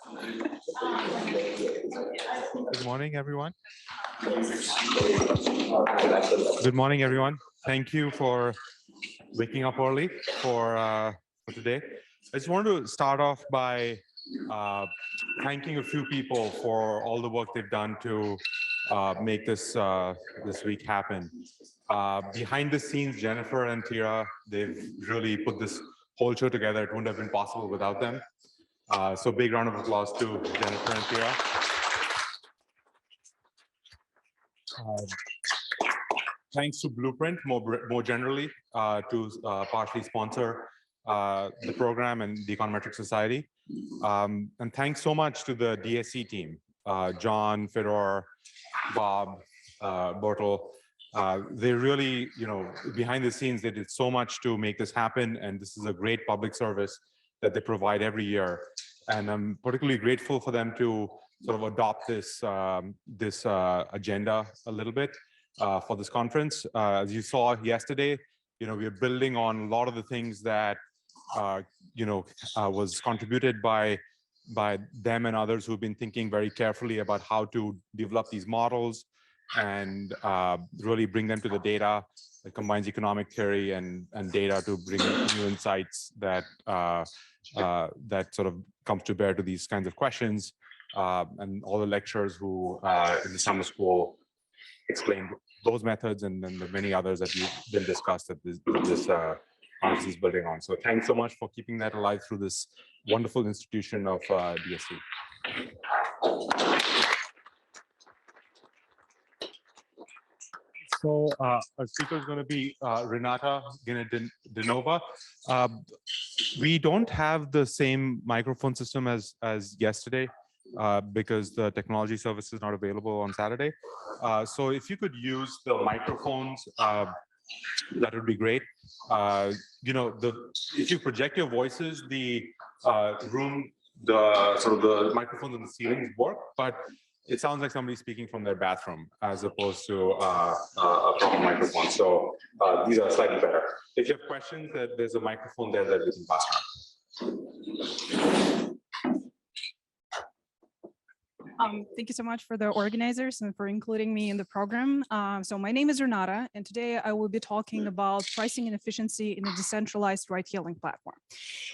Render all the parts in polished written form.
Good morning, everyone. Good morning, everyone. Thank you for waking up early for today. I just wanted to start off by thanking a few people for all the work they've done to make this week happen. Behind the scenes, Jennifer and Tira, they've really put this whole show together. It wouldn't have been possible without them. So big round of applause to Jennifer and Tira. Thanks to Blueprint more generally to partially sponsor the program and the Econometric Society. And thanks so much to the DSC team, John, Fedor, Bob, Bertel. They really, behind the scenes, they did so much to make this happen. And this is a great public service that they provide every year. And I'm particularly grateful for them to sort of adopt this agenda a little bit for this conference. As you saw yesterday, we're building on a lot of the things that was contributed by them and others who've been thinking very carefully about how to develop these models and really bring them to the data that combines economic theory and data to bring new insights that that sort of comes to bear to these kinds of questions. And all the lecturers who in the summer school explained those methods and then the many others that have been discussed that this conference is building on. So thanks so much for keeping that alive through this wonderful institution of DSC. So our speaker is going to be Renata Gaineddenova. We don't have the same microphone system as yesterday because the technology service is not available on Saturday. So if you could use the microphones, that would be great. If you project your voices, the microphones on the ceilings work, but it sounds like somebody's speaking from their bathroom as opposed to a proper microphone. So these are slightly better. If you have questions, there's a microphone there that we can pass on. Thank you so much for the organizers and for including me in the program. So my name is Renata, and today I will be talking about pricing and efficiency in a decentralized ride-hailing platform.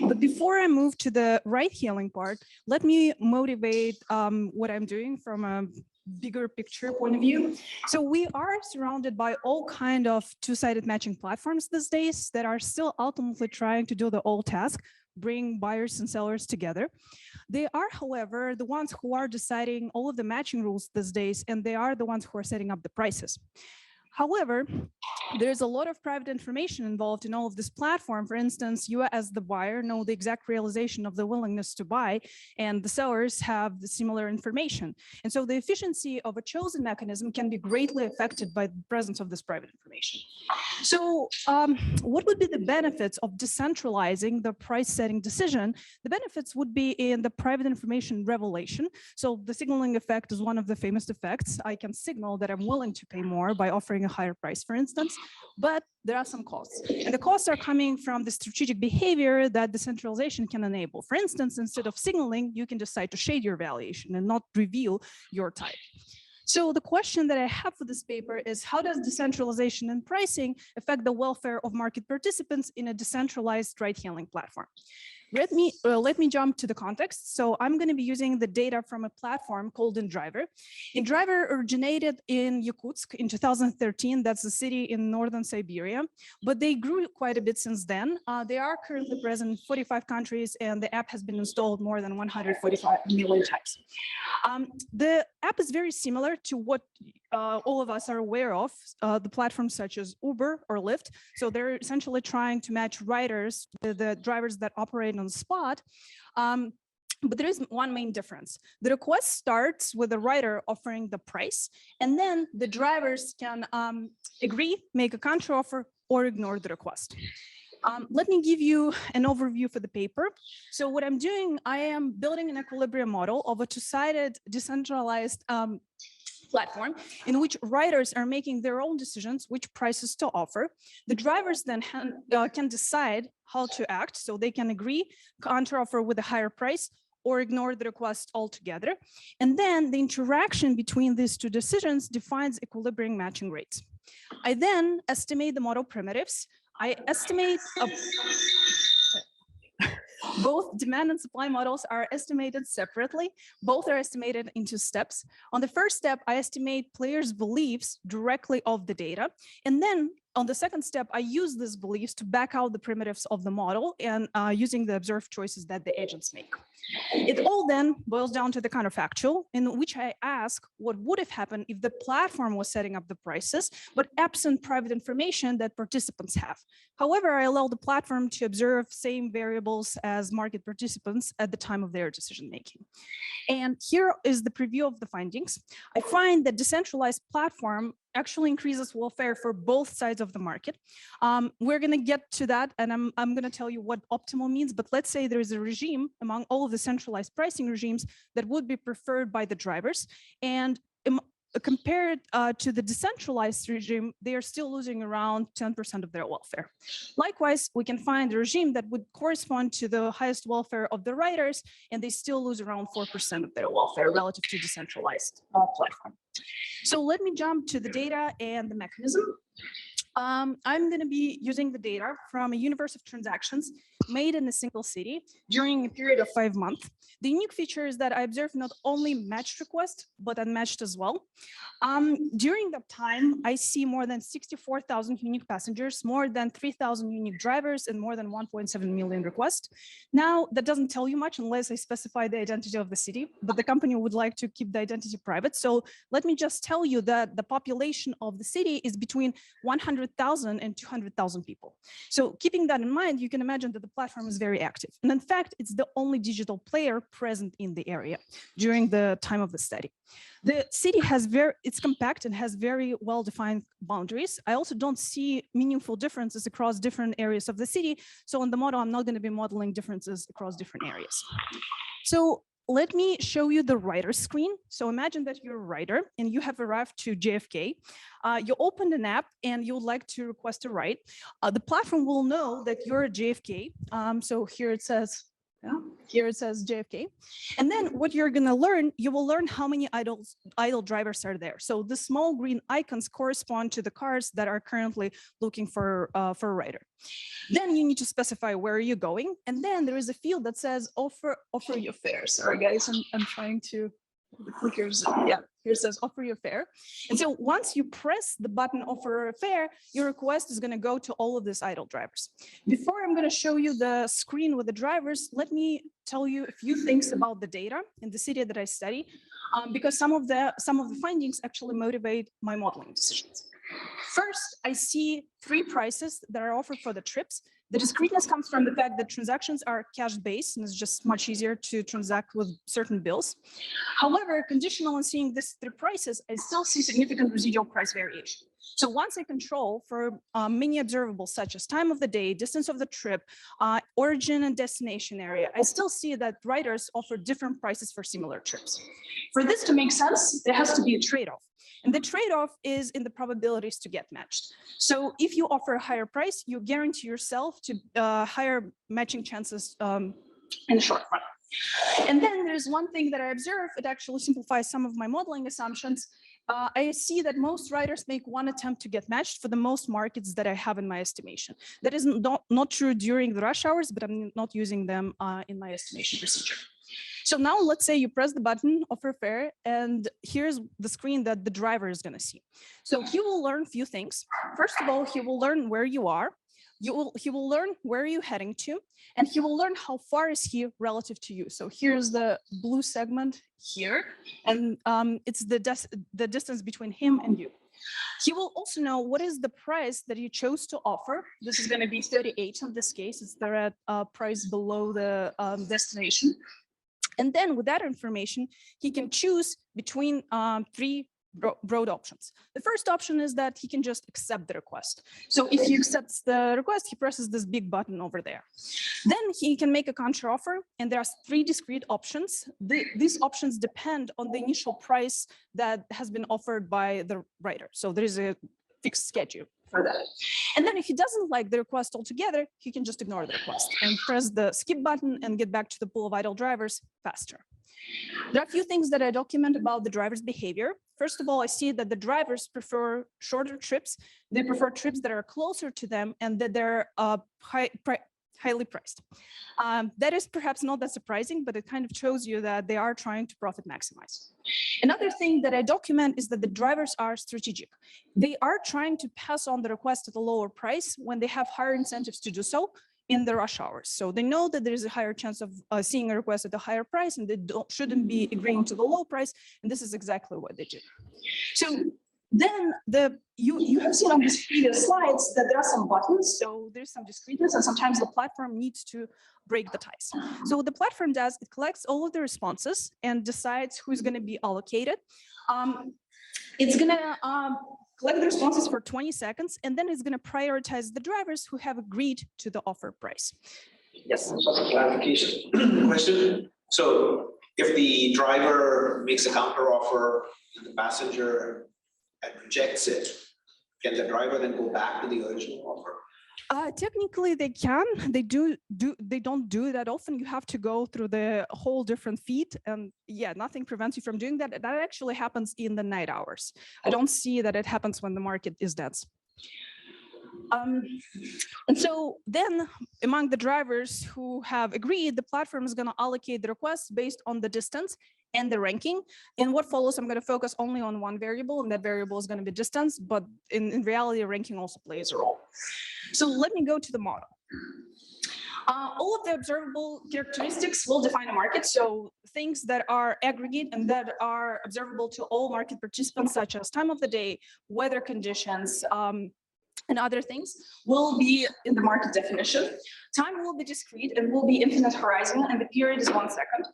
But before I move to the ride-hailing part, let me motivate what I'm doing from a bigger picture point of view. So we are surrounded by all kind of two-sided matching platforms these days that are still ultimately trying to do the old task, bring buyers and sellers together. They are, however, the ones who are deciding all of the matching rules these days, and they are the ones who are setting up the prices. However, there's a lot of private information involved in all of this platform. For instance, you as the buyer know the exact realization of the willingness to buy, and the sellers have the similar information. And so the efficiency of a chosen mechanism can be greatly affected by the presence of this private information. So what would be the benefits of decentralizing the price setting decision? The benefits would be in the private information revelation. So the signaling effect is one of the famous effects. I can signal that I'm willing to pay more by offering a higher price, for instance, but there are some costs. And the costs are coming from the strategic behavior that decentralization can enable. For instance, instead of signaling, you can decide to shade your valuation and not reveal your type. So the question that I have for this paper is, how does decentralization and pricing affect the welfare of market participants in a decentralized ride-hailing platform? Let me jump to the context. So I'm going to be using the data from a platform called InDriver. InDriver originated in Yakutsk in 2013. That's a city in northern Siberia, but they grew quite a bit since then. They are currently present in 45 countries, and the app has been installed more than 145 million times. The app is very similar to what all of us are aware of, the platforms such as Uber or Lyft. So they're essentially trying to match riders with the drivers that operate on the spot. But there is one main difference. The request starts with the rider offering the price, and then the drivers can agree, make a counteroffer, or ignore the request. Let me give you an overview for the paper. So what I'm doing, I am building an equilibrium model of a two-sided decentralized platform in which riders are making their own decisions, which prices to offer. The drivers then can decide how to act, so they can agree, counteroffer with a higher price, or ignore the request altogether. And then the interaction between these two decisions defines equilibrium matching rates. I then estimate the model primitives. I estimate both demand and supply models are estimated separately. Both are estimated in 2 steps. On the first step, I estimate players' beliefs directly of the data. And then on the second step, I use these beliefs to back out the primitives of the model and using the observed choices that the agents make. It all then boils down to the counterfactual, in which I ask what would have happened if the platform was setting up the prices, but absent private information that participants have. However, I allow the platform to observe same variables as market participants at the time of their decision making. And here is the preview of the findings. I find that decentralized platform actually increases welfare for both sides of the market. We're going to get to that, and I'm going to tell you what optimal means, but let's say there is a regime among all of the centralized pricing regimes that would be preferred by the drivers, and compared to the decentralized regime, they are still losing around 10% of their welfare. Likewise, we can find a regime that would correspond to the highest welfare of the riders, and they still lose around 4% of their welfare relative to decentralized platform. So let me jump to the data and the mechanism. I'm going to be using the data from a universe of transactions made in a single city during a period of 5 months. The unique feature is that I observed not only matched requests, but unmatched as well. During that time, I see more than 64,000 unique passengers, more than 3,000 unique drivers, and more than 1.7 million requests. Now, that doesn't tell you much unless I specify the identity of the city, but the company would like to keep the identity private. So let me just tell you that the population of the city is between 100,000 and 200,000 people. So keeping that in mind, you can imagine that the platform is very active. And in fact, it's the only digital player present in the area during the time of the study. The city it's compact and has very well-defined boundaries. I also don't see meaningful differences across different areas of the city. So in the model, I'm not going to be modeling differences across different areas. So let me show you the rider screen. So imagine that you're a rider and you have arrived to JFK. You opened an app and you would like to request a ride. The platform will know that you're at JFK. So here it says JFK. And then what you're going to learn, you will learn how many idle drivers are there. So the small green icons correspond to the cars that are currently looking for a rider. Then you need to specify where are you going. And then there is a field that says offer your fare. Sorry, guys, I'm trying to, the clickers, yeah, here it says offer your fare. And so once you press the button offer a fare, your request is going to go to all of these idle drivers. Before I'm going to show you the screen with the drivers, let me tell you a few things about the data in the city that I study, because some of the findings actually motivate my modeling decisions. First, I see 3 prices that are offered for the trips. The discreteness comes from the fact that transactions are cash-based, and it's just much easier to transact with certain bills. However, conditional on seeing these 3 prices, I still see significant residual price variation. So once I control for many observables such as time of the day, distance of the trip, origin and destination area, I still see that riders offer different prices for similar trips. For this to make sense, there has to be a trade-off. And the trade-off is in the probabilities to get matched. So if you offer a higher price, you guarantee yourself to higher matching chances in the short run. And then there's one thing that I observe, it actually simplifies some of my modeling assumptions. I see that most riders make one attempt to get matched for the most markets that I have in my estimation. That is not true during the rush hours, but I'm not using them in my estimation procedure. So now let's say you press the button offer fare, and here's the screen that the driver is going to see. So he will learn a few things. First of all, he will learn where you are. He will learn where you're heading to, and he will learn how far is he relative to you. So here's the blue segment here, and it's the distance between him and you. He will also know what is the price that you chose to offer. This is going to be 38 in this case. It's the price below the destination. And then with that information, he can choose between 3 broad options. The first option is that he can just accept the request. So if he accepts the request, he presses this big button over there. Then he can make a counter offer, and there are 3 discrete options. These options depend on the initial price that has been offered by the rider. So there is a fixed schedule. for that. And then if he doesn't like the request altogether, he can just ignore the request and press the skip button and get back to the pool of idle drivers faster. There are a few things that I document about the driver's behavior. First of all, I see that the drivers prefer shorter trips. They prefer trips that are closer to them and that they're highly priced. That is perhaps not that surprising, but it kind of shows you that they are trying to profit maximize. Another thing that I document is that the drivers are strategic. They are trying to pass on the request at a lower price when they have higher incentives to do so in the rush hours. So they know that there is a higher chance of seeing a request at a higher price, and they shouldn't be agreeing to the low price. And this is exactly what they do. So then you have seen on these previous slides that there are some buttons. So there's some discreteness, and sometimes the platform needs to break the ties. So what the platform does, it collects all of the responses and decides who's going to be allocated. It's going to collect the responses for 20 seconds, and then it's going to prioritize the drivers who have agreed to the offer price. Yes. So a clarification question. So if the driver makes a counter offer and the passenger rejects it, can the driver then go back to the original offer? Technically, they can. They don't do that often. You have to go through the whole different feed, and yeah, nothing prevents you from doing that. That actually happens in the night hours. I don't see that it happens when the market is dense. And so then among the drivers who have agreed, the platform is going to allocate the requests based on the distance and the ranking. In what follows, I'm going to focus only on one variable, and that variable is going to be distance, but in reality, ranking also plays a role. So let me go to the model. All of the observable characteristics will define a market. So things that are aggregate and that are observable to all market participants, such as time of the day, weather conditions, and other things will be in the market definition. Time will be discrete and will be infinite horizon, and the period is 1 second.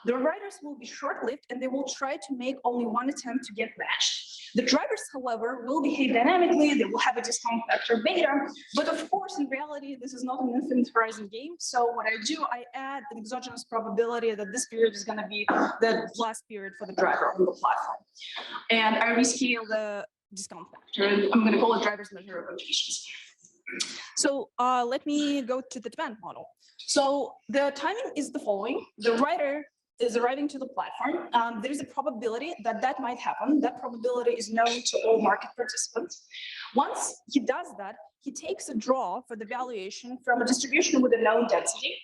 The riders will be short-lived, and they will try to make only one attempt to get matched. The drivers, however, will behave dynamically. They will have a discount factor beta, but of course, in reality, this is not an infinite horizon game. So what I do, I add an exogenous probability that this period is going to be the last period for the driver on the platform. And I rescale the discount factor. I'm going to call it driver's measure of rotations. So let me go to the demand model. So the timing is the following. The rider is arriving to the platform. There is a probability that that might happen. That probability is known to all market participants. Once he does that, he takes a draw for the valuation from a distribution with a known density.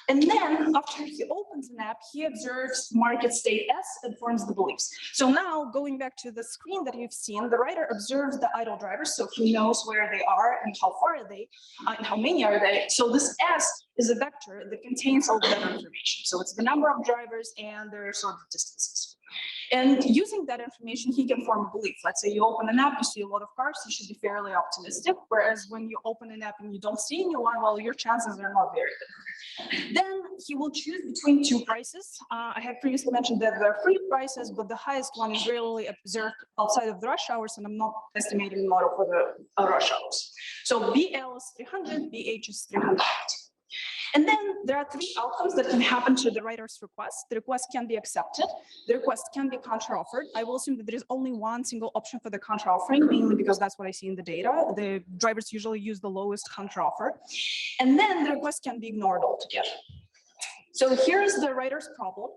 And then after he opens an app, he observes market state S and forms the beliefs. So now going back to the screen that you've seen, the writer observes the idle drivers. So he knows where they are and how far are they and how many are they. So this S is a vector that contains all that information. So it's the number of drivers and their sort of distances. And using that information, he can form a belief. Let's say you open an app, you see a lot of cars, you should be fairly optimistic. Whereas when you open an app and you don't see anyone, well, your chances are not very good. Then he will choose between two prices. I have previously mentioned that there are three prices, but the highest one is rarely observed outside of the rush hours, and I'm not estimating the model for the rush hours. So BL is 300, BH is 350. And then there are three outcomes that can happen to the writer's request. The request can be accepted. The request can be counter-offered. I will assume that there is only one single option for the counter-offering, mainly because that's what I see in the data. The drivers usually use the lowest counter-offer. And then the request can be ignored altogether. So here's the writer's problem.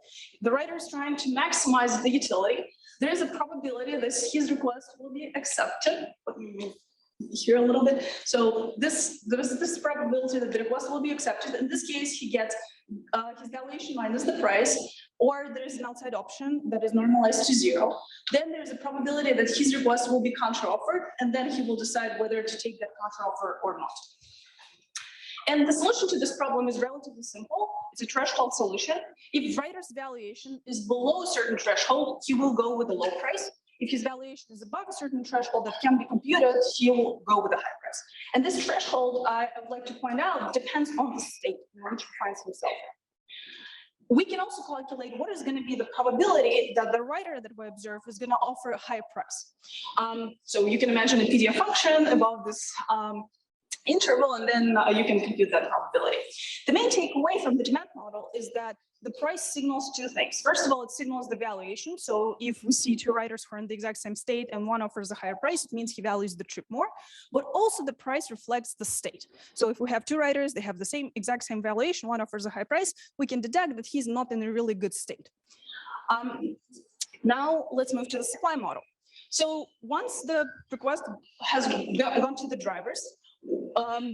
The writer is trying to maximize the utility. There is a probability that his request will be accepted. Let me move here a little bit. So there's this probability that the request will be accepted. In this case, he gets his valuation minus the price, or there is an outside option that is normalized to 0. Then there's a probability that his request will be counter-offered, and then he will decide whether to take that counter-offer or not. And the solution to this problem is relatively simple. It's a threshold solution. If writer's valuation is below a certain threshold, he will go with a low price. If his valuation is above a certain threshold that can be computed, he will go with a high price. And this threshold, I would like to point out, depends on the state in which he finds himself. We can also calculate what is going to be the probability that the writer that we observe is going to offer a higher price. So you can imagine a PDF function above this interval, and then you can compute that probability. The main takeaway from the demand model is that the price signals two things. First of all, it signals the valuation. So if we see two riders who are in the exact same state and one offers a higher price, it means he values the trip more. But also the price reflects the state. So if we have two riders, they have the exact same valuation, one offers a high price, we can detect that he's not in a really good state. Now let's move to the supply model. So once the request has gone to the drivers,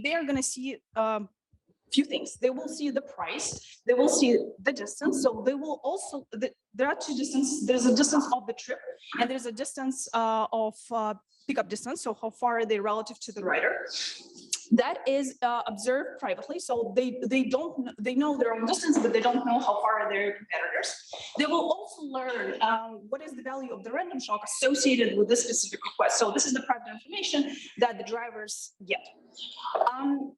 they are going to see few things. They will see the price, they will see the distance. So they will also, there are two distances. There's a distance of the trip and there's a distance of pickup distance. So how far are they relative to the rider? That is observed privately. So they know their own distance, but they don't know how far are their competitors. They will also learn what is the value of the random shock associated with this specific request. So this is the private information that the drivers get.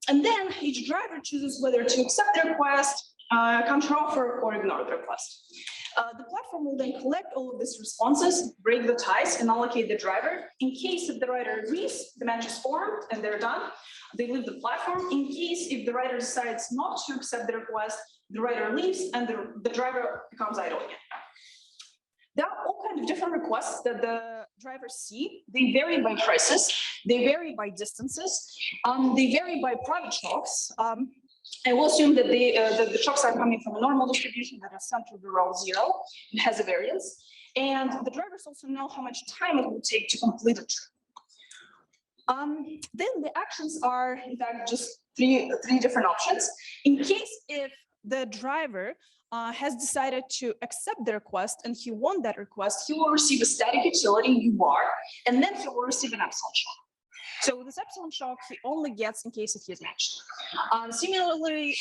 And then each driver chooses whether to accept the request, counteroffer, or ignore the request. The platform will then collect all of these responses, break the ties, and allocate the driver. In case if the rider agrees, the match is formed and they're done. They leave the platform. In case if the rider decides not to accept the request, the rider leaves and the driver becomes idle again. There are all kinds of different requests that the drivers see. They vary by prices. They vary by distances. They vary by private shocks. I will assume that the shocks are coming from a normal distribution that is centered around 0. It has a variance. And the drivers also know how much time it will take to complete a trip. Then the actions are, in fact, just three different options. In case if the driver has decided to accept the request and he won that request, he will receive a static utility UR, and then he will receive an epsilon shock. So this epsilon shock he only gets in case if he is matched. Similarly,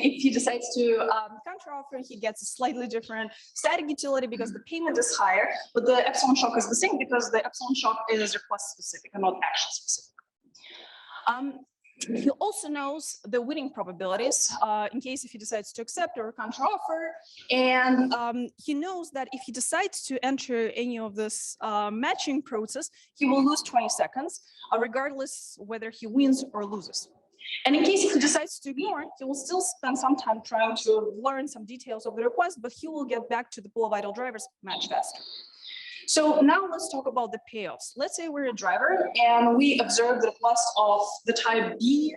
if he decides to counteroffer, he gets a slightly different static utility because the payment is higher, but the epsilon shock is the same because the epsilon shock is request specific and not action specific. He also knows the winning probabilities in case if he decides to accept or counteroffer, and he knows that if he decides to enter any of this matching process, he will lose 20 seconds, regardless whether he wins or loses. And in case if he decides to ignore, he will still spend some time trying to learn some details of the request, but he will get back to the pool of idle drivers much faster. So now let's talk about the payoffs. Let's say we're a driver and we observe the request of the type B,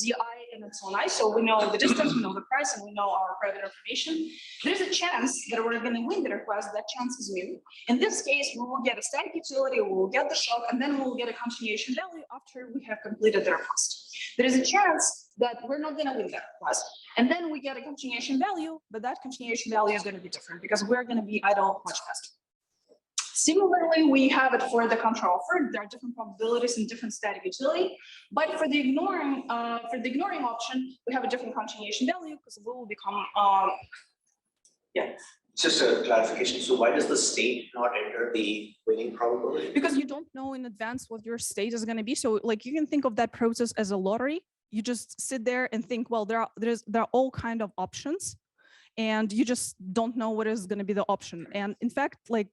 DI, and epsilon I. So we know the distance, we know the price, and we know our private information. There's a chance that we're going to win the request. That chance is mu. In this case, we will get a static utility, we will get the shock, and then we'll get a continuation value after we have completed the request. There is a chance that we're not going to win that request. And then we get a continuation value, but that continuation value is going to be different because we're going to be idle much faster. Similarly, we have it for the counteroffer. There are different probabilities and different static utility, but for the ignoring option, we have a different continuation value because it will become Just a clarification. So why does the state not enter the winning probability? Because you don't know in advance what your state is going to be. So like you can think of that process as a lottery. You just sit there and think, well, there are all kind of options, and you just don't know what is going to be the option. And in fact, like,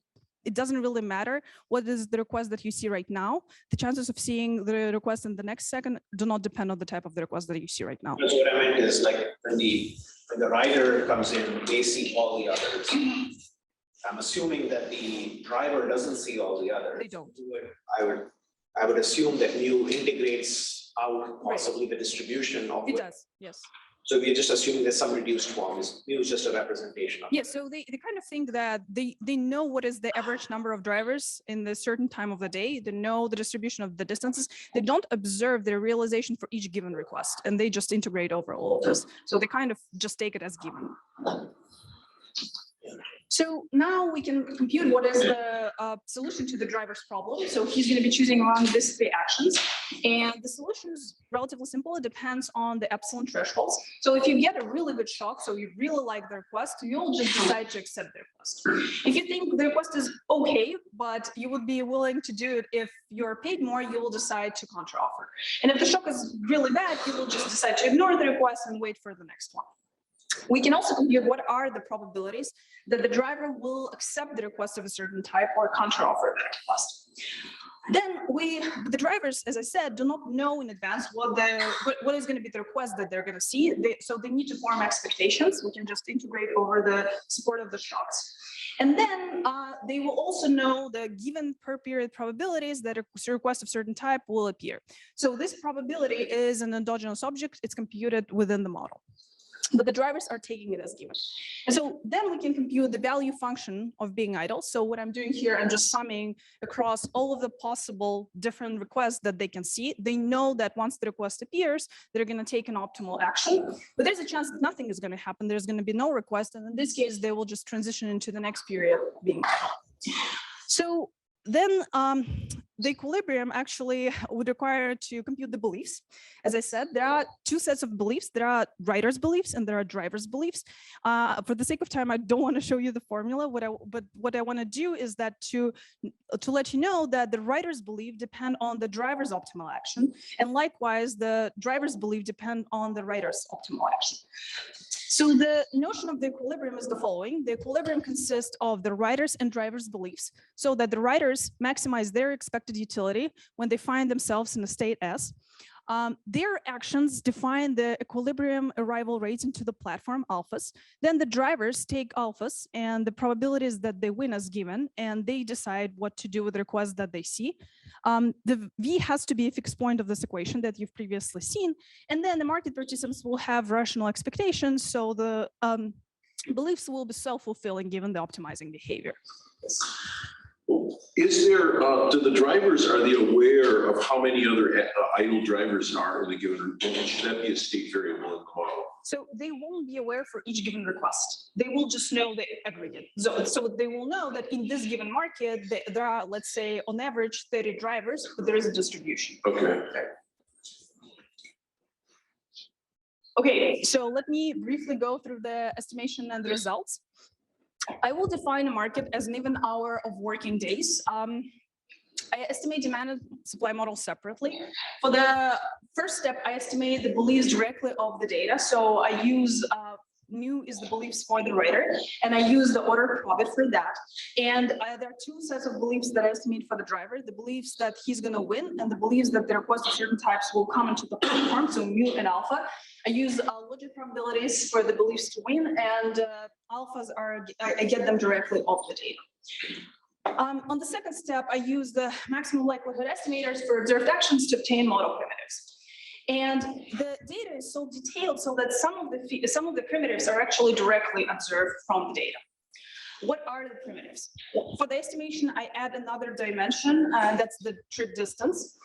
it doesn't really matter what is the request that you see right now. The chances of seeing the request in the next second do not depend on the type of the request that you see right now. So what I meant is like when the rider comes in, they see all the others. I'm assuming that the driver doesn't see all the others. They don't. I would assume that mu integrates out possibly the distribution of it does, yes. So we're just assuming there's some reduced form. Mu is just a representation of. Yeah, so they kind of think that they know what is the average number of drivers in the certain time of the day. They know the distribution of the distances. They don't observe their realization for each given request, and they just integrate over all of this. So they kind of just take it as given. So now we can compute what is the solution to the driver's problem. So he's going to be choosing among these three actions. And the solution is relatively simple. It depends on the epsilon thresholds. So if you get a really good shock, so you really like the request, you'll just decide to accept the request. If you think the request is okay, but you would be willing to do it if you're paid more, you will decide to counteroffer. And if the shock is really bad, you will just decide to ignore the request and wait for the next one. We can also compute what are the probabilities that the driver will accept the request of a certain type or counteroffer the request. Then the drivers, as I said, do not know in advance what is going to be the request that they're going to see. So they need to form expectations. We can just integrate over the support of the shocks. And then they will also know the given per period probabilities that a request of certain type will appear. So this probability is an endogenous object. It's computed within the model, but the drivers are taking it as given. And so then we can compute the value function of being idle. So what I'm doing here, I'm just summing across all of the possible different requests that they can see. They know that once the request appears, they're going to take an optimal action, but there's a chance that nothing is going to happen. There's going to be no request. And in this case, they will just transition into the next period being idle. So then the equilibrium actually would require to compute the beliefs. As I said, there are two sets of beliefs. There are writer's beliefs and there are driver's beliefs. For the sake of time, I don't want to show you the formula. But what I want to do is that to let you know that the writer's belief depend on the driver's optimal action. And likewise, the driver's belief depend on the writer's optimal action. So the notion of the equilibrium is the following. The equilibrium consists of the writer's and driver's beliefs, so that the writers maximize their expected utility when they find themselves in a state S. Their actions define the equilibrium arrival rates into the platform alphas. Then the drivers take alphas and the probabilities that they win as given, and they decide what to do with the requests that they see. The V has to be a fixed point of this equation that you've previously seen. And then the market participants will have rational expectations. So the beliefs will be self-fulfilling given the optimizing behavior. Is there, do the drivers, are they aware of how many other idle drivers are in a given, should that be a state variable in the model? So they won't be aware for each given request. They will just know the aggregate. So they will know that in this given market, there are, let's say, on average, 30 drivers, but there is a distribution. Okay. Okay, so let me briefly go through the estimation and the results. I will define a market as an even hour of working days. I estimate demand and supply model separately. For the first step, I estimate the beliefs directly of the data. So I use mu is the beliefs for the writer, and I use the order profit for that. And there are two sets of beliefs that I estimate for the driver: the beliefs that he's going to win, and the beliefs that the request of certain types will come into the platform. So mu and alpha. I use logic probabilities for the beliefs to win, and alphas are I get them directly off the data. On the second step, I use the maximum likelihood estimators for observed actions to obtain model primitives. And the data is so detailed so that some of the primitives are actually directly observed from the data. What are the primitives? For the estimation, I add another dimension, that's the trip distance.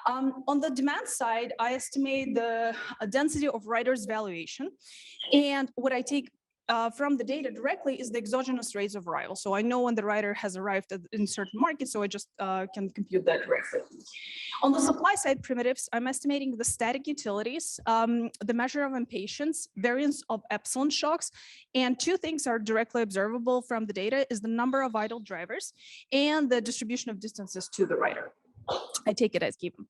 On the demand side, I estimate the density of writer's valuation. And what I take from the data directly is the exogenous rates of arrival. So I know when the writer has arrived in certain markets, so I just can compute that directly. On the supply side primitives, I'm estimating the static utilities, the measure of impatience, variance of epsilon shocks, and two things are directly observable from the data is the number of idle drivers and the distribution of distances to the writer. I take it as given.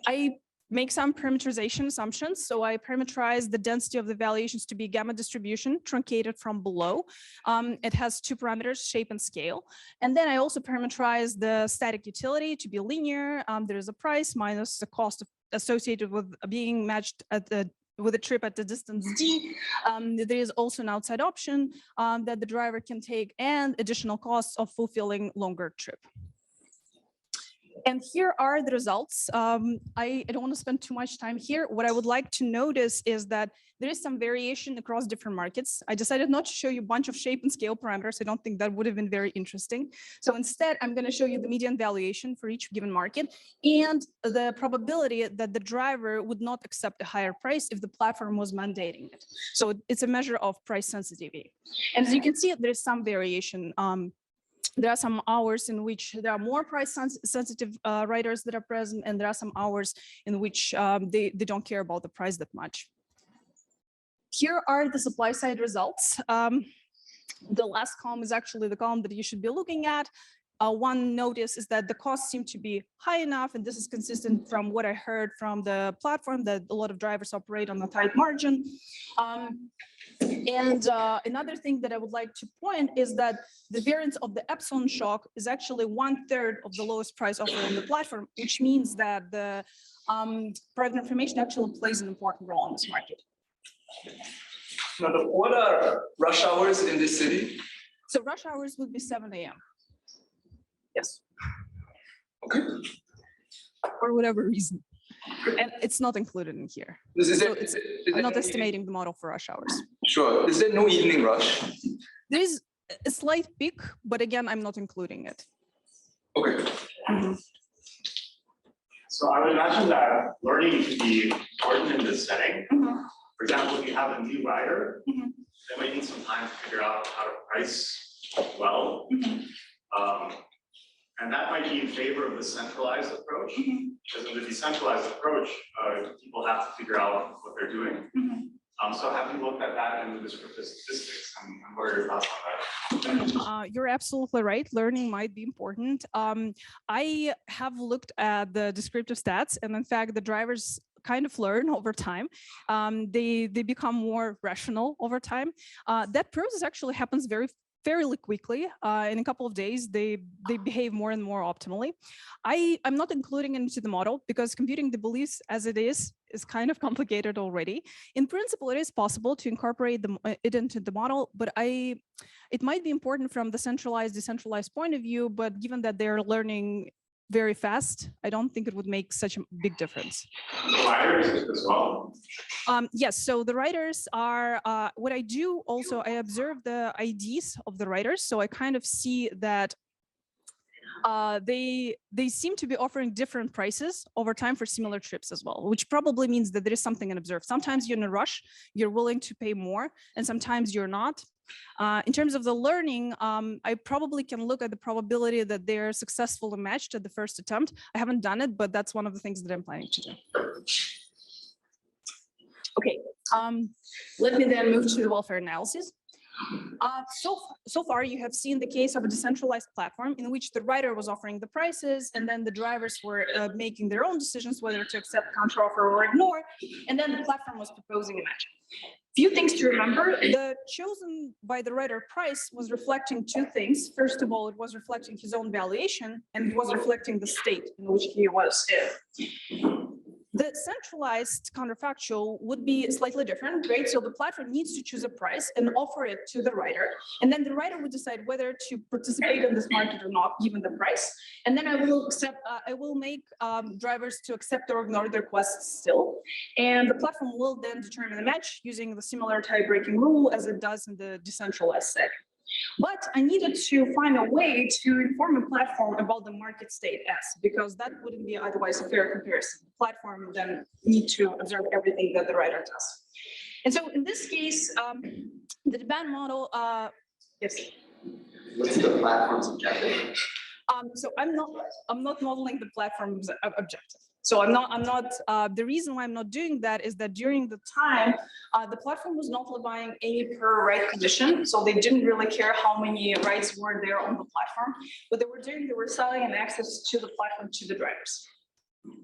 I make some parameterization assumptions. So I parameterize the density of the valuations to be gamma distribution truncated from below. It has two parameters, shape and scale. And then I also parameterize the static utility to be linear. There is a price minus the cost associated with being matched with a trip at the distance d. There is also an outside option that the driver can take and additional costs of fulfilling longer trip. And here are the results. I don't want to spend too much time here. What I would like to notice is that there is some variation across different markets. I decided not to show you a bunch of shape and scale parameters. I don't think that would have been very interesting. So instead, I'm going to show you the median valuation for each given market and the probability that the driver would not accept a higher price if the platform was mandating it. So it's a measure of price sensitivity. And as you can see, there is some variation. There are some hours in which there are more price sensitive writers that are present, and there are some hours in which they don't care about the price that much. Here are the supply side results. The last column is actually the column that you should be looking at. One notice is that the costs seem to be high enough, and this is consistent from what I heard from the platform that a lot of drivers operate on a tight margin. And another thing that I would like to point is that the variance of the epsilon shock is actually 1/3 of the lowest price offer on the platform, which means that the private information actually plays an important role in this market. Now, what are rush hours in this city? So rush hours would be 7 a.m. Yes. Okay. For whatever reason. And it's not included in here. So I'm not estimating the model for rush hours. Sure. Is there no evening rush? There is a slight peak, but again, I'm not including it. Okay. So I would imagine that learning could be important in this setting. For example, if you have a new rider, they might need some time to figure out how to price well. And that might be in favor of the centralized approach, because in the decentralized approach, people have to figure out what they're doing. So have you looked at that in the descriptive statistics, and what are your thoughts on that? You're absolutely right. Learning might be important. I have looked at the descriptive stats, and in fact, the drivers kind of learn over time. They become more rational over time. That process actually happens fairly quickly. In a couple of days, they behave more and more optimally. I'm not including it into the model because computing the beliefs as it is kind of complicated already. In principle, it is possible to incorporate it into the model, but it might be important from the centralized, decentralized point of view, but given that they're learning very fast, I don't think it would make such a big difference. The riders as well? Yes, so the writers are, what I do also, I observe the IDs of the writers, so I kind of see that they seem to be offering different prices over time for similar trips as well, which probably means that there is something unobserved. Sometimes you're in a rush, you're willing to pay more, and sometimes you're not. In terms of the learning, I probably can look at the probability that they're successfully matched at the first attempt. I haven't done it, but that's one of the things that I'm planning to do. Okay, let me then move to the welfare analysis. So far, you have seen the case of a decentralized platform in which the writer was offering the prices, and then the drivers were making their own decisions whether to accept counteroffer or ignore, and then the platform was proposing a match. Few things to remember: the chosen by the writer price was reflecting two things. First of all, it was reflecting his own valuation, and it was reflecting the state in which he was in. The centralized counterfactual would be slightly different, right? So the platform needs to choose a price and offer it to the writer. And then the writer would decide whether to participate in this market or not, given the price. And then I will make drivers to accept or ignore the requests still. And the platform will then determine the match using the similar tie-breaking rule as it does in the decentralized setting. But I needed to find a way to inform a platform about the market state S, because that wouldn't be otherwise a fair comparison. The platform then need to observe everything that the writer does. And so in this case, the demand model, yes. What's the platform's objective? So I'm not modeling the platform's objective. So the reason why I'm not doing that is that during the time, the platform was not buying any per right commission. So they didn't really care how many rights were there on the platform. What they were selling an access to the platform to the drivers.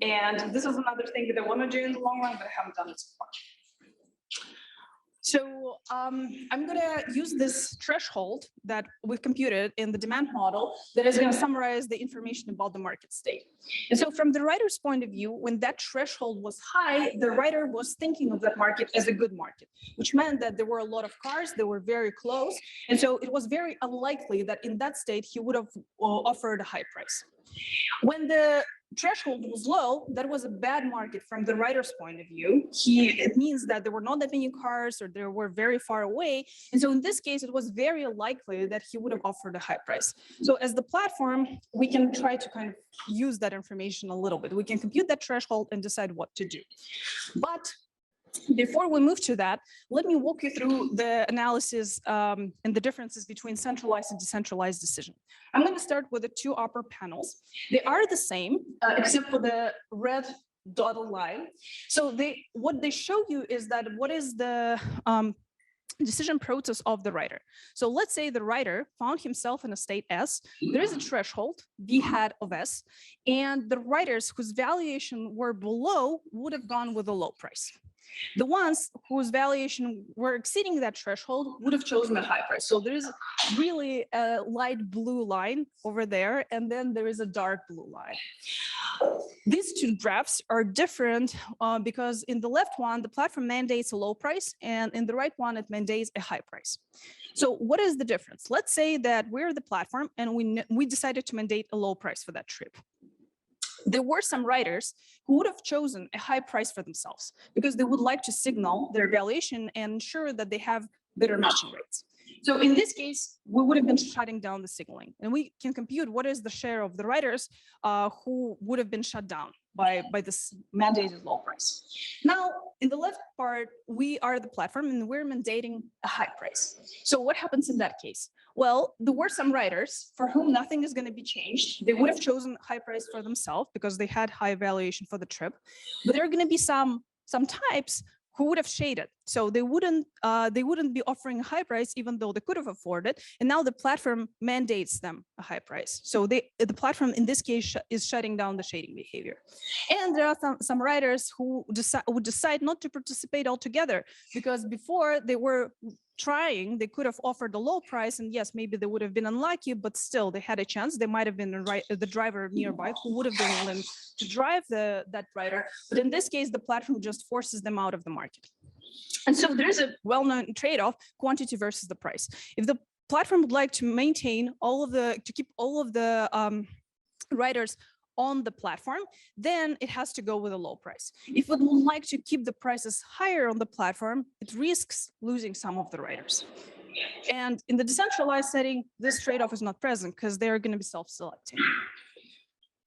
And this is another thing that I want to do in the long run, but I haven't done it so far. So I'm going to use this threshold that we've computed in the demand model that is going to summarize the information about the market state. And so from the writer's point of view, when that threshold was high, the writer was thinking of that market as a good market, which meant that there were a lot of cars, they were very close. And so it was very unlikely that in that state, he would have offered a high price. When the threshold was low, that was a bad market from the writer's point of view. It means that there were not that many cars or they were very far away. And so in this case, it was very likely that he would have offered a high price. So as the platform, we can try to kind of use that information a little bit. We can compute that threshold and decide what to do. But before we move to that, let me walk you through the analysis and the differences between centralized and decentralized decision. I'm going to start with the two upper panels. They are the same, except for the red dotted line. So what they show you is that what is the decision process of the writer. So let's say the writer found himself in a state S. There is a threshold, V hat of S, and the writers whose valuation were below would have gone with a low price. The ones whose valuation were exceeding that threshold would have chosen a high price. So there is really a light blue line over there, and then there is a dark blue line. These two graphs are different because in the left one, the platform mandates a low price, and in the right one, it mandates a high price. So what is the difference? Let's say that we're the platform and we decided to mandate a low price for that trip. There were some riders who would have chosen a high price for themselves because they would like to signal their valuation and ensure that they have better matching rates. So in this case, we would have been shutting down the signaling, and we can compute what is the share of the riders who would have been shut down by this mandated low price. Now, in the left part, we are the platform and we're mandating a high price. So what happens in that case? Well, there were some riders for whom nothing is going to be changed. They would have chosen high price for themselves because they had high valuation for the trip. But there are going to be some types who would have shaded. So they wouldn't be offering a high price even though they could have afforded. And now the platform mandates them a high price. So the platform in this case is shutting down the shading behavior. And there are some riders who would decide not to participate altogether because before they were trying, they could have offered a low price, and yes, maybe they would have been unlucky, but still they had a chance. They might have been the driver nearby who would have been willing to drive that rider. But in this case, the platform just forces them out of the market. And so there's a well-known trade-off, quantity versus the price. If the platform would like to maintain keep all of the riders on the platform, then it has to go with a low price. If it would like to keep the prices higher on the platform, it risks losing some of the riders. And in the decentralized setting, this trade-off is not present because they're going to be self-selecting.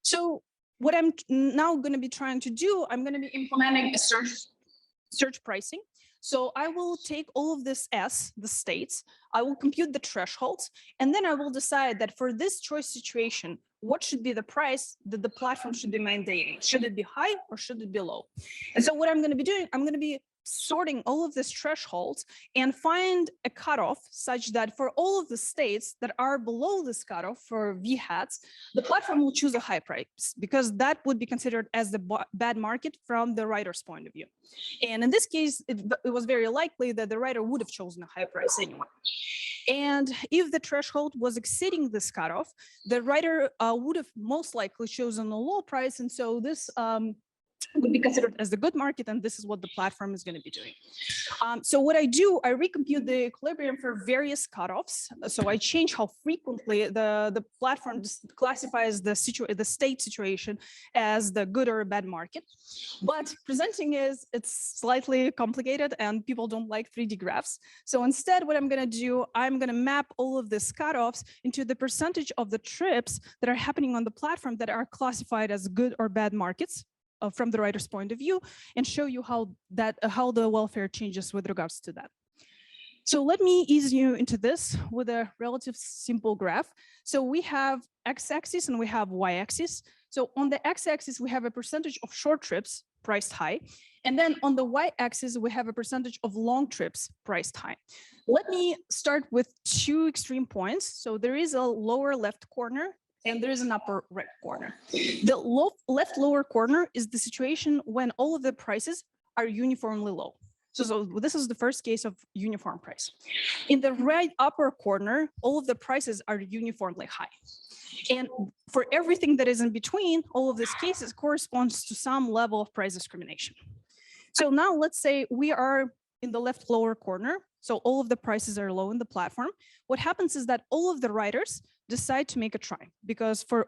So what I'm now going to be trying to do, I'm going to be implementing a search pricing. So I will take all of this the states, I will compute the thresholds, and then I will decide that for this choice situation, what should be the price that the platform should be mandating? Should it be high or should it be low? And so what I'm going to be doing, I'm going to be sorting all of these thresholds and find a cutoff such that for all of the states that are below this cutoff for VHATs, the platform will choose a high price because that would be considered as the bad market from the rider's point of view. And in this case, it was very likely that the rider would have chosen a high price anyway. And if the threshold was exceeding this cutoff, the rider would have most likely chosen a low price. And so this would be considered as the good market, and this is what the platform is going to be doing. So what I do, I recompute the equilibrium for various cutoffs. So I change how frequently the platform classifies the state situation as the good or bad market. But presenting it's slightly complicated and people don't like 3D graphs. So instead, what I'm going to do, I'm going to map all of these cutoffs into the percentage of the trips that are happening on the platform that are classified as good or bad markets from the rider's point of view, and show you how the welfare changes with regards to that. So let me ease you into this with a relative simple graph. So we have x-axis and we have y-axis. So on the x-axis, we have a percentage of short trips priced high. And then on the y-axis, we have a percentage of long trips priced high. Let me start with two extreme points. So there is a lower left corner and there is an upper right corner. The left lower corner is the situation when all of the prices are uniformly low. So this is the first case of uniform price. In the right upper corner, all of the prices are uniformly high. And for everything that is in between, all of these cases corresponds to some level of price discrimination. So now let's say we are in the left lower corner. So all of the prices are low in the platform. What happens is that all of the riders decide to make a try because for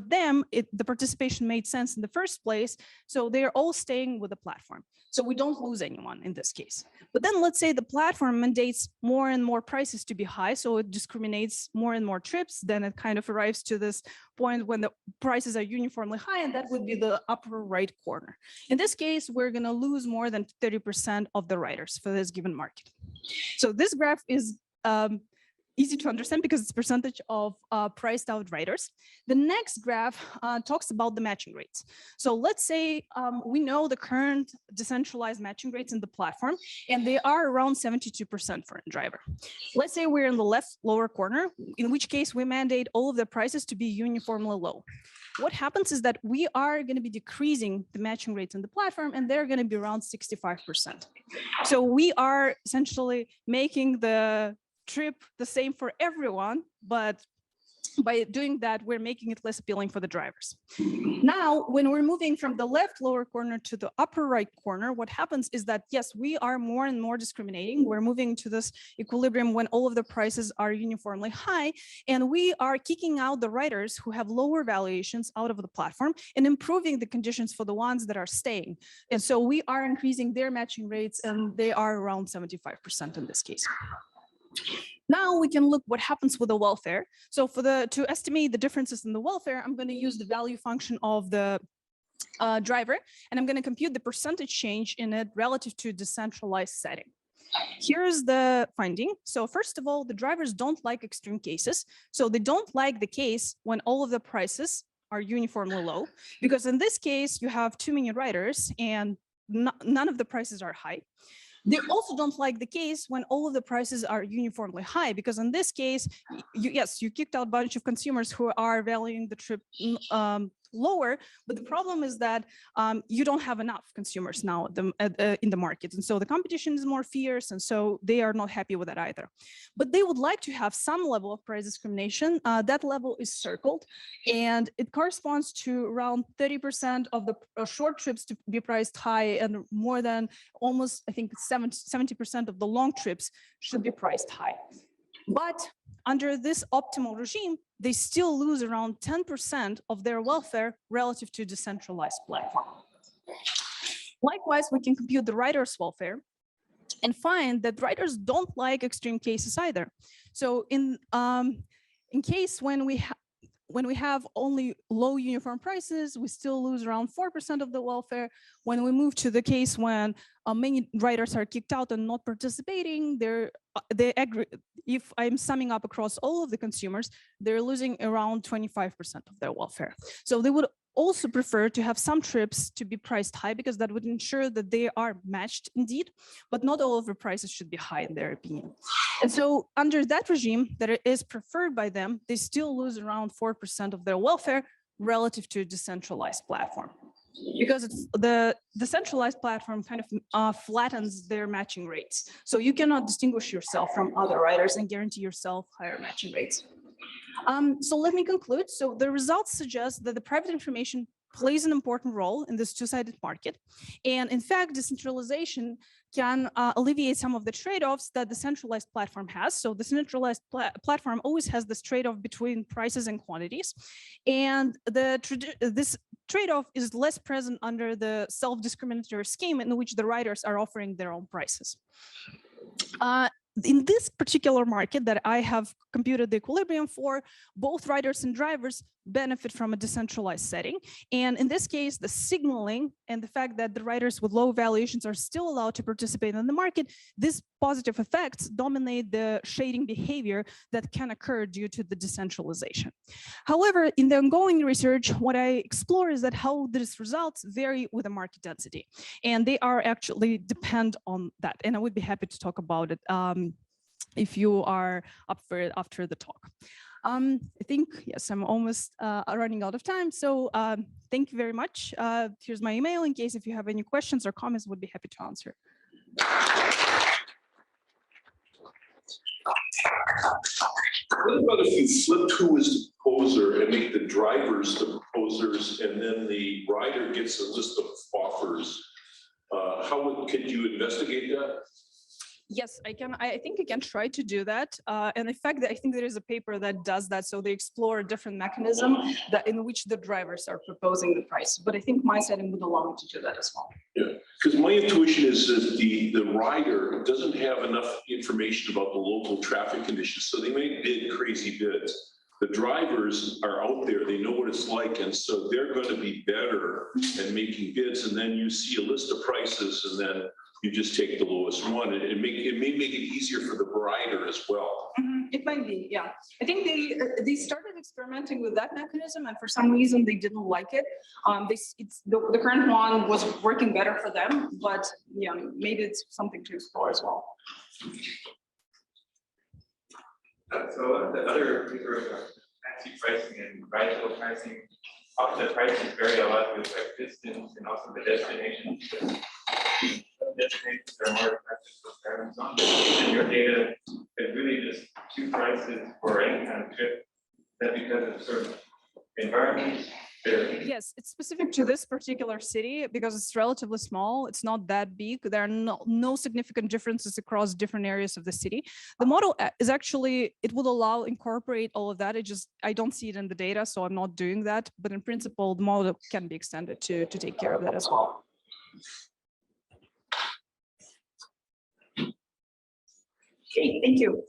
them, the participation made sense in the first place. So they're all staying with the platform. So we don't lose anyone in this case. But then let's say the platform mandates more and more prices to be high. So it discriminates more and more trips. Then it kind of arrives to this point when the prices are uniformly high, and that would be the upper right corner. In this case, we're going to lose more than 30% of the riders for this given market. So this graph is easy to understand because it's percentage of priced out riders. The next graph talks about the matching rates. So let's say we know the current decentralized matching rates in the platform, and they are around 72% for a driver. Let's say we're in the left lower corner, in which case we mandate all of the prices to be uniformly low. What happens is that we are going to be decreasing the matching rates in the platform, and they're going to be around 65%. So we are essentially making the trip the same for everyone, but by doing that, we're making it less appealing for the drivers. Now, when we're moving from the left lower corner to the upper right corner, what happens is that, yes, we are more and more discriminating. We're moving to this equilibrium when all of the prices are uniformly high, and we are kicking out the riders who have lower valuations out of the platform and improving the conditions for the ones that are staying. And so we are increasing their matching rates, and they are around 75% in this case. Now we can look what happens with the welfare. So to estimate the differences in the welfare, I'm going to use the value function of the driver, and I'm going to compute the percentage change in it relative to decentralized setting. Here's the finding. So first of all, the drivers don't like extreme cases. So they don't like the case when all of the prices are uniformly low, because in this case, you have too many riders and none of the prices are high. They also don't like the case when all of the prices are uniformly high, because in this case, you kicked out a bunch of consumers who are valuing the trip lower, but the problem is that you don't have enough consumers now in the market. And so the competition is more fierce, and so they are not happy with that either. But they would like to have some level of price discrimination. That level is circled, and it corresponds to around 30% of the short trips to be priced high, and more than almost, I think, 70% of the long trips should be priced high. But under this optimal regime, they still lose around 10% of their welfare relative to decentralized platform. Likewise, we can compute the riders' welfare and find that riders don't like extreme cases either. So in case when we have only low uniform prices, we still lose around 4% of the welfare. When we move to the case when many riders are kicked out and not participating, if I'm summing up across all of the consumers, they're losing around 25% of their welfare. So they would also prefer to have some trips to be priced high, because that would ensure that they are matched indeed, but not all of the prices should be high in their opinion. And so under that regime that is preferred by them, they still lose around 4% of their welfare relative to a decentralized platform, because it's the decentralized platform kind of flattens their matching rates. So you cannot distinguish yourself from other riders and guarantee yourself higher matching rates. So let me conclude. So the results suggest that the private information plays an important role in this two-sided market. And in fact, decentralization can alleviate some of the trade-offs that the centralized platform has. So the centralized platform always has this trade-off between prices and quantities. And this trade-off is less present under the self-discriminatory scheme in which the riders are offering their own prices. In this particular market that I have computed the equilibrium for, both riders and drivers benefit from a decentralized setting. And in this case, the signaling and the fact that the riders with low valuations are still allowed to participate in the market, these positive effects dominate the shading behavior that can occur due to the decentralization. However, in the ongoing research, what I explore is that how these results vary with the market density, and they are actually depend on that. And I would be happy to talk about it if you are up for it after the talk. I think, yes, I'm almost running out of time. So thank you very much. Here's my email in case if you have any questions or comments, would be happy to answer. What about if you flip who is the proposer and make the drivers the proposers, and then the rider gets a list of offers? Could you investigate that? Yes, I can. I think I can try to do that. And in fact, I think there is a paper that does that. So they explore a different mechanism in which the drivers are proposing the price. But I think my setting would allow me to do that as well. Yeah, because my intuition is that the rider doesn't have enough information about the local traffic conditions, so they may bid crazy bids. The drivers are out there, they know what it's like, and so they're going to be better at making bids. And then you see a list of prices, and then you just take the lowest one, and it may make it easier for the rider as well. It might be, yeah. I think they started experimenting with that mechanism, and for some reason they didn't like it. The current one was working better for them, but yeah, maybe it's something to explore as well. So the other feature of fancy pricing and ride-hail pricing, often the prices vary a lot with like distance and also the destination. Some destinations are more expensive for parents on, but using your data is really just two prices for any kind of trip. That because of sort of environment. Yes, it's specific to this particular city because it's relatively small. It's not that big. There are no significant differences across different areas of the city. The model is actually, it would allow incorporate all of that. I don't see it in the data, so I'm not doing that. But in principle, the model can be extended to take care of that as well. Okay, thank you.